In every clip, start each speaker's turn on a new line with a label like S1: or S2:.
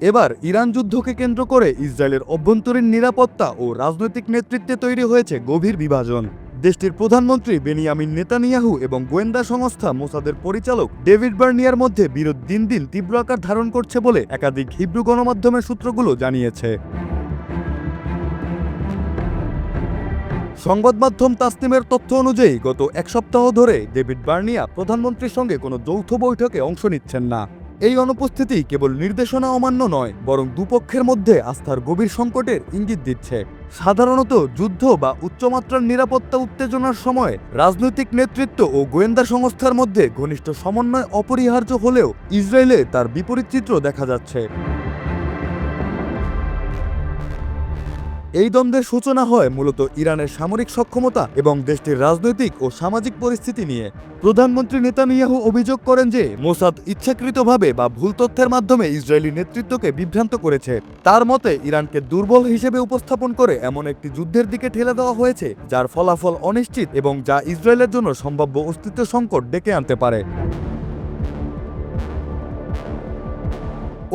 S1: এবার ইরান যুদ্ধকে কেন্দ্র করে ইসরায়েলের অভ্যন্তরীণ নিরাপত্তা ও রাজনৈতিক নেতৃত্বে তৈরি হয়েছে গভীর বিভাজন। দেশটির প্রধানমন্ত্রী বেনিয়ামিন নেতানিয়াহু এবং গোয়েন্দা সংস্থা মোসাদের পরিচালক ডেভিড বার্নিয়ার মধ্যে বিরোধ দিন দিন তীব্র আকার ধারণ করছে বলে একাধিক হিব্রু গণমাধ্যমের সূত্রগুলো জানিয়েছে। সংবাদ মাধ্যম তাসনিমের তথ্য অনুযায়ী গত এক সপ্তাহ ধরে ডেভিড বার্নিয়া প্রধানমন্ত্রীর সঙ্গে কোনো যৌথ বৈঠকে অংশ নিচ্ছেন না। এই অনুপস্থিতি কেবল নির্দেশনা অমান্য নয়, বরং দুপক্ষের মধ্যে আস্থার গভীর সংকটের ইঙ্গিত দিচ্ছে। সাধারণত যুদ্ধ বা উচ্চমাত্রার নিরাপত্তা উত্তেজনার সময় রাজনৈতিক নেতৃত্ব ও গোয়েন্দা সংস্থার মধ্যে ঘনিষ্ঠ সমন্বয় অপরিহার্য হলেও ইসরায়েলে তার বিপরীত চিত্র দেখা যাচ্ছে। এই দ্বন্দ্বের সূচনা হয় মূলত ইরানের সামরিক সক্ষমতা এবং দেশটির রাজনৈতিক ও সামাজিক পরিস্থিতি নিয়ে। প্রধানমন্ত্রী নেতানিয়াহু অভিযোগ করেন যে মোসাদ ইচ্ছাকৃতভাবে বা ভুল তথ্যের মাধ্যমে ইসরায়েলি নেতৃত্বকে বিভ্রান্ত করেছে। তার মতে ইরানকে দুর্বল হিসেবে উপস্থাপন করে এমন একটি যুদ্ধের দিকে ঠেলে দেওয়া হয়েছে যার ফলাফল অনিশ্চিত এবং যা ইসরায়েলের জন্য সম্ভাব্য অস্তিত্ব সংকট ডেকে আনতে পারে।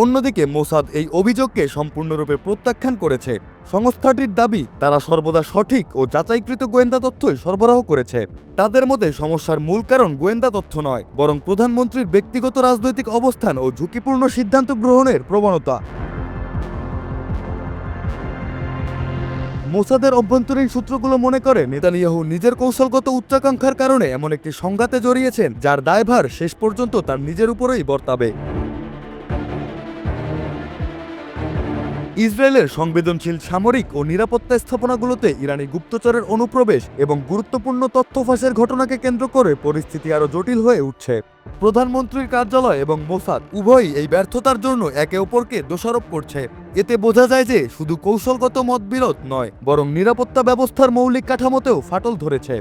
S1: অন্যদিকে মোসাদ এই অভিযোগকে সম্পূর্ণরূপে প্রত্যাখ্যান করেছে। সংস্থাটির দাবি, তারা সর্বদা সঠিক ও যাচাইকৃত গোয়েন্দা তথ্যই সরবরাহ করেছে। তাদের মতে সমস্যার মূল কারণ গোয়েন্দা তথ্য নয়, বরং প্রধানমন্ত্রীর ব্যক্তিগত রাজনৈতিক অবস্থান ও ঝুঁকিপূর্ণ সিদ্ধান্ত গ্রহণের প্রবণতা। মোসাদের অভ্যন্তরীণ সূত্রগুলো মনে করে নেতানিয়াহু নিজের কৌশলগত উচ্চাকাঙ্ক্ষার কারণে এমন একটি সংঘাতে জড়িয়েছেন যার দায়ভার শেষ পর্যন্ত তার নিজের উপরেই বর্তাবে। ইসরায়েলের সংবেদনশীল সামরিক ও নিরাপত্তা স্থাপনাগুলোতে ইরানি গুপ্তচরের অনুপ্রবেশ এবং গুরুত্বপূর্ণ তথ্য ফাঁসের ঘটনাকে কেন্দ্র করে পরিস্থিতি আরও জটিল হয়ে উঠছে। প্রধানমন্ত্রীর কার্যালয় এবং মোসাদ উভয়ই এই ব্যর্থতার জন্য একে অপরকে দোষারোপ করছে। এতে বোঝা যায় যে শুধু কৌশলগত মতবিরোধ নয়, বরং নিরাপত্তা ব্যবস্থার মৌলিক কাঠামোতেও ফাটল ধরেছে।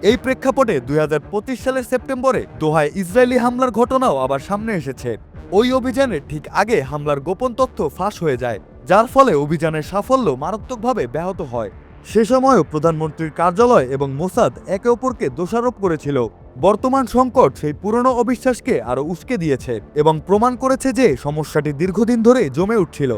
S1: এই প্রেক্ষাপটে 2025 সালের সেপ্টেম্বরে দোহায় ইসরায়েলি হামলার ঘটনাও আবার সামনে এসেছে। ওই অভিযানের ঠিক আগে হামলার গোপন তথ্য ফাঁস হয়ে যায়, যার ফলে অভিযানের সাফল্য মারাত্মকভাবে ব্যাহত হয়। সে সময়ও প্রধানমন্ত্রীর কার্যালয় এবং মোসাদ একে অপরকে দোষারোপ করেছিল। বর্তমান সংকট সেই পুরনো অবিশ্বাসকে আরও উস্কে দিয়েছে এবং প্রমাণ করেছে যে সমস্যাটি দীর্ঘদিন ধরে জমে উঠছিল।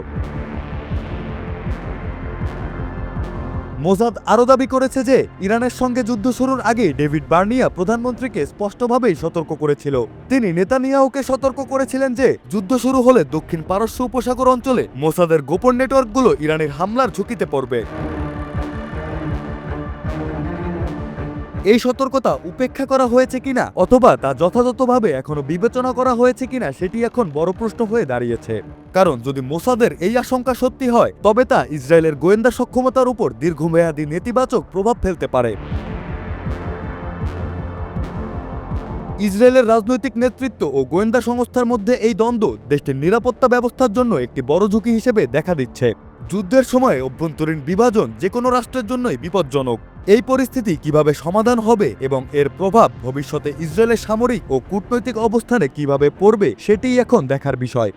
S1: মোসাদ আরও দাবি করেছে যে ইরানের সঙ্গে যুদ্ধ শুরুর আগে ডেভিড বার্নিয়া প্রধানমন্ত্রীকে স্পষ্টভাবেই সতর্ক করেছিল। তিনি নেতানিয়াহুকে সতর্ক করেছিলেন যে যুদ্ধ শুরু হলে দক্ষিণ পারস্য উপসাগর অঞ্চলে মোসাদের গোপন নেটওয়ার্কগুলো ইরানের হামলার ঝুঁকিতে পড়বে। এই সতর্কতা উপেক্ষা করা হয়েছে কিনা অথবা তা যথাযথভাবে এখনো বিবেচনা করা হয়েছে কিনা সেটি এখন বড় প্রশ্ন হয়ে দাঁড়িয়েছে। কারণ যদি মোসাদের এই আশঙ্কা সত্যি হয়, তবে তা ইসরায়েলের গোয়েন্দা সক্ষমতার উপর দীর্ঘমেয়াদী নেতিবাচক প্রভাব ফেলতে পারে। ইসরায়েলের রাজনৈতিক নেতৃত্ব ও গোয়েন্দা সংস্থার মধ্যে এই দ্বন্দ্ব দেশটির নিরাপত্তা ব্যবস্থার জন্য একটি বড় ঝুঁকি হিসেবে দেখা দিচ্ছে। যুদ্ধের সময় অভ্যন্তরীণ বিভাজন যে কোনো রাষ্ট্রের জন্যই বিপজ্জনক। এই পরিস্থিতি কিভাবে সমাধান হবে এবং এর প্রভাব ভবিষ্যতে ইসরায়েলের সামরিক ও কূটনৈতিক অবস্থানে কিভাবে পড়বে সেটিই এখন দেখার বিষয়।